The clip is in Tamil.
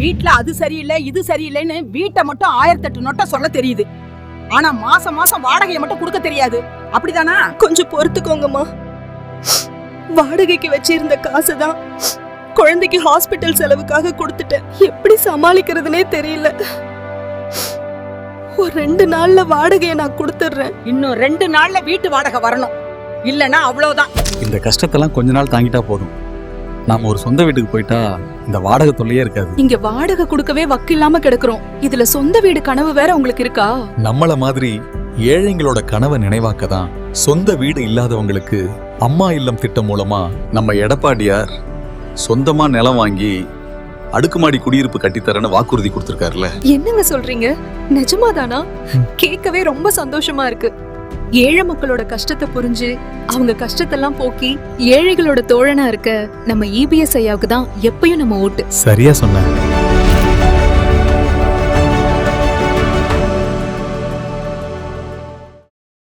வீட்ல அது சரியில்லை இது சரியில்லைன்னு வீட்டை மட்டும் 1008 நொட்டை சொல்ல தெரியுது. ஆனா மாசம் மாசம் வாடகையை மட்டும் கொடுக்க தெரியாது. அப்படிதானா? கொஞ்சம் பொறுத்துக்கோங்கம்மா. வாடகைக்கு வச்சிருந்த காசுதான் குழந்தைக்கு ஹாஸ்பிட்டல் செலவுக்காக கொடுத்துட்டேன். எப்படி சமாளிக்கிறதுனே தெரியல. ஒரு 2 நாள்ல வாடகையை நான் கொடுத்துடுறேன். இன்னும் 2 நாள்ல வீட்டு வாடகை வரணும். இல்லனா அவ்வளவுதான். இந்த கஷ்டத்தெல்லாம் கொஞ்ச நாள் தாங்கிட்டா போதும். நாம ஒரு சொந்த வீட்டுக்கு போயிட்டா இந்த வாடகை தொல்லையே இருக்காது. இங்க வாடகை கொடுக்கவே வக்கில்லாம கிடக்குறோம். இதுல சொந்த வீடு கனவு வேற உங்களுக்கு இருக்கா? நம்மள மாதிரி ஏழைங்களோட கனவை நினைவாக்க தான் சொந்த வீடு இல்லாதவங்களுக்கு அம்மா இல்லம் திட்டம் மூலமா நம்ம எடப்பாடியார் சொந்தமா நிலம் வாங்கி அடுக்குமாடி குடியிருப்பு கட்டித்தரன்னு வாக்குறுதி கொடுத்திருக்காருல்ல. என்னங்க சொல்றீங்க? நிஜமாதானா? கேட்கவே ரொம்ப சந்தோஷமா இருக்கு. ஏழை மக்களோட கஷ்டத்தை புரிஞ்சு அவங்க கஷ்டத்தெல்லாம் போக்கி ஏழைகளோட தோழனா இருக்க நம்ம EBS ஐயாவுக்கு தான் எப்பயும் நம்ம ஓட்டு. சரியா சொன்ன.